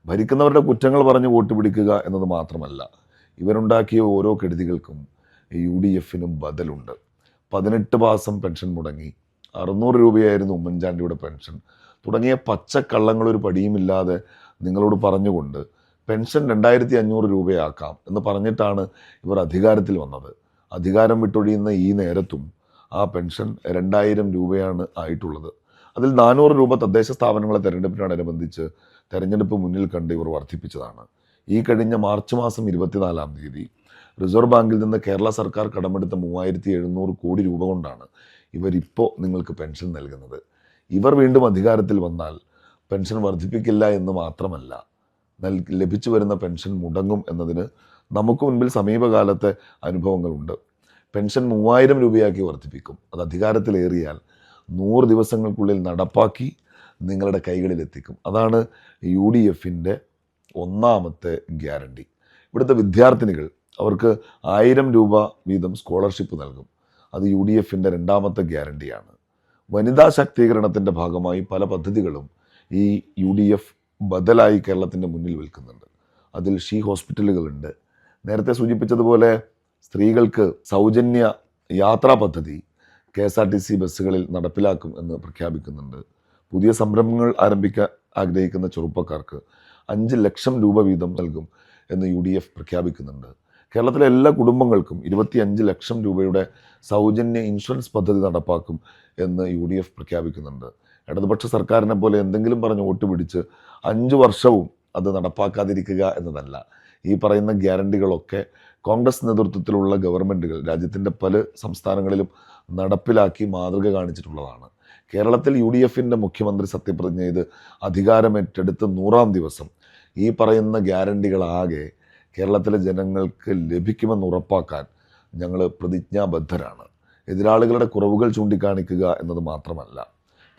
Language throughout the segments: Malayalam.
ഭരിക്കുന്നവരുടെ കുറ്റങ്ങൾ പറഞ്ഞ് വോട്ട് പിടിക്കുക എന്നത് മാത്രമല്ല, ഇവരുണ്ടാക്കിയ ഓരോ കെടുതികൾക്കും UDFിനും ബദലുണ്ട്. 18 മാസം പെൻഷൻ മുടങ്ങി, 600 രൂപയായിരുന്നു ഉമ്മൻചാണ്ടിയുടെ പെൻഷൻ തുടങ്ങിയ പച്ചക്കള്ളങ്ങളൊരു പടിയുമില്ലാതെ നിങ്ങളോട് പറഞ്ഞുകൊണ്ട് പെൻഷൻ 2500 രൂപയാക്കാം എന്ന് പറഞ്ഞിട്ടാണ് ഇവർ അധികാരത്തിൽ വന്നത്. അധികാരം വിട്ടൊഴിയുന്ന ഈ നേരത്തും ആ പെൻഷൻ 2000 രൂപയാണ് ആയിട്ടുള്ളത്. അതിൽ 400 രൂപ തദ്ദേശ സ്ഥാപനങ്ങളെ തെരഞ്ഞെടുപ്പിനോടനുബന്ധിച്ച് തെരഞ്ഞെടുപ്പ് മുന്നിൽ കണ്ട് ഇവർ വർദ്ധിപ്പിച്ചതാണ്. ഈ കഴിഞ്ഞ മാർച്ച് മാസം 24-ാം തീയതി റിസർവ് ബാങ്കിൽ നിന്ന് കേരള സർക്കാർ കടമെടുത്ത 3700 കോടി രൂപ കൊണ്ടാണ് ഇവരിപ്പോൾ നിങ്ങൾക്ക് പെൻഷൻ നൽകുന്നത്. ഇവർ വീണ്ടും അധികാരത്തിൽ വന്നാൽ പെൻഷൻ വർദ്ധിപ്പിക്കില്ല എന്ന് മാത്രമല്ല, ലഭിച്ചു വരുന്ന പെൻഷൻ മുടങ്ങും എന്നതിന് നമുക്ക് മുൻപിൽ സമീപകാലത്തെ അനുഭവങ്ങളുണ്ട്. പെൻഷൻ 3000 രൂപയാക്കി വർദ്ധിപ്പിക്കും. അത് അധികാരത്തിലേറിയാൽ 100 ദിവസങ്ങൾക്കുള്ളിൽ നടപ്പാക്കി നിങ്ങളുടെ കൈകളിലെത്തിക്കും. അതാണ് UDFിൻ്റെ ഒന്നാമത്തെ ഗ്യാരണ്ടി. ഇവിടുത്തെ വിദ്യാർത്ഥിനികൾ, അവർക്ക് 1000 രൂപ വീതം സ്കോളർഷിപ്പ് നൽകും. അത് UDFിൻ്റെ രണ്ടാമത്തെ ഗ്യാരണ്ടിയാണ്. വനിതാ ശാക്തീകരണത്തിൻ്റെ ഭാഗമായി പല പദ്ധതികളും ഈ UDF ബദലായി കേരളത്തിൻ്റെ മുന്നിൽ വിൽക്കുന്നുണ്ട്. അതിൽ ഷീ ഹോസ്പിറ്റലുകളുണ്ട്. നേരത്തെ സൂചിപ്പിച്ചതുപോലെ സ്ത്രീകൾക്ക് സൗജന്യ യാത്രാ പദ്ധതി KSRTC ബസ്സുകളിൽ നടപ്പിലാക്കും എന്ന് പ്രഖ്യാപിക്കുന്നുണ്ട്. പുതിയ സംരംഭങ്ങൾ ആരംഭിക്കാൻ ആഗ്രഹിക്കുന്ന ചെറുപ്പക്കാർക്ക് 5 ലക്ഷം രൂപ വീതം നൽകും എന്ന് UDF പ്രഖ്യാപിക്കുന്നുണ്ട്. കേരളത്തിലെ എല്ലാ കുടുംബങ്ങൾക്കും 25 ലക്ഷം രൂപയുടെ സൗജന്യ ഇൻഷുറൻസ് പദ്ധതി നടപ്പാക്കും എന്ന് UDF പ്രഖ്യാപിക്കുന്നുണ്ട്. ഇടതുപക്ഷ സർക്കാരിനെ പോലെ എന്തെങ്കിലും പറഞ്ഞ് വോട്ട് പിടിച്ച് 5 വർഷവും അത് നടപ്പാക്കാതിരിക്കുക എന്നതല്ല. ഈ പറയുന്ന ഗ്യാരണ്ടികളൊക്കെ കോൺഗ്രസ് നേതൃത്വത്തിലുള്ള ഗവൺമെൻറ്റുകൾ രാജ്യത്തിൻ്റെ പല സംസ്ഥാനങ്ങളിലും നടപ്പിലാക്കി മാതൃക കാണിച്ചിട്ടുള്ളതാണ്. കേരളത്തിൽ UDFിൻ്റെ മുഖ്യമന്ത്രി സത്യപ്രതിജ്ഞ ചെയ്ത് അധികാരമേറ്റെടുത്ത് 100-ാം ദിവസം ഈ പറയുന്ന ഗ്യാരണ്ടികളാകെ കേരളത്തിലെ ജനങ്ങൾക്ക് ലഭിക്കുമെന്ന് ഉറപ്പാക്കാൻ ഞങ്ങൾ പ്രതിജ്ഞാബദ്ധരാണ്. എതിരാളികളുടെ കുറവുകൾ ചൂണ്ടിക്കാണിക്കുക എന്നത് മാത്രമല്ല,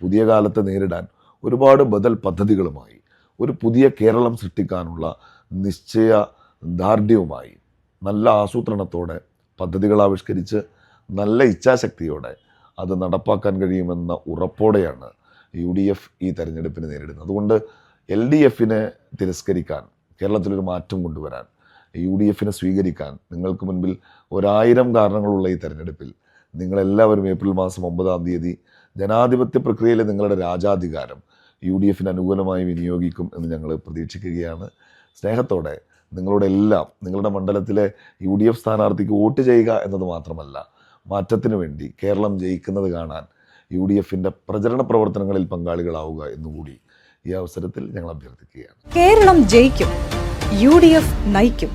പുതിയ കാലത്തെ നേരിടാൻ ഒരുപാട് ബദൽ പദ്ധതികളുമായി ഒരു പുതിയ കേരളം സൃഷ്ടിക്കാനുള്ള നിശ്ചയദാർഢ്യവുമായി നല്ല ആസൂത്രണത്തോടെ പദ്ധതികൾ ആവിഷ്കരിച്ച് നല്ല ഇച്ഛാശക്തിയോടെ അത് നടപ്പാക്കാൻ കഴിയുമെന്ന ഉറപ്പോടെയാണ് UDF ഈ തെരഞ്ഞെടുപ്പിനെ നേരിടുന്നത്. അതുകൊണ്ട് LDFിനെ തിരസ്കരിക്കാൻ, കേരളത്തിലൊരു മാറ്റം കൊണ്ടുവരാൻ, UDFിനെ സ്വീകരിക്കാൻ നിങ്ങൾക്ക് മുൻപിൽ 1000 കാരണങ്ങളുള്ള ഈ തെരഞ്ഞെടുപ്പിൽ നിങ്ങളെല്ലാവരും ഏപ്രിൽ മാസം 9-ാം തീയതി ജനാധിപത്യ പ്രക്രിയയിലെ നിങ്ങളുടെ രാജാധികാരം UDFിന് അനുകൂലമായി വിനിയോഗിക്കും എന്ന് ഞങ്ങൾ പ്രതീക്ഷിക്കുകയാണ്. സ്നേഹത്തോടെ നിങ്ങളോടെല്ലാം നിങ്ങളുടെ മണ്ഡലത്തിലെ UDF സ്ഥാനാർത്ഥിക്ക് വോട്ട് ചെയ്യുക എന്നത് മാത്രമല്ല, മാറ്റത്തിന് വേണ്ടി കേരളം ജയിക്കുന്നത് കാണാൻ UDFിൻ്റെ പ്രചരണ പ്രവർത്തനങ്ങളിൽ പങ്കാളികളാവുക എന്നുകൂടി ഈ അവസരത്തിൽ ഞങ്ങൾ അഭ്യർത്ഥിക്കുകയാണ്. കേരളം ജയിക്കും, UDF നയിക്കും.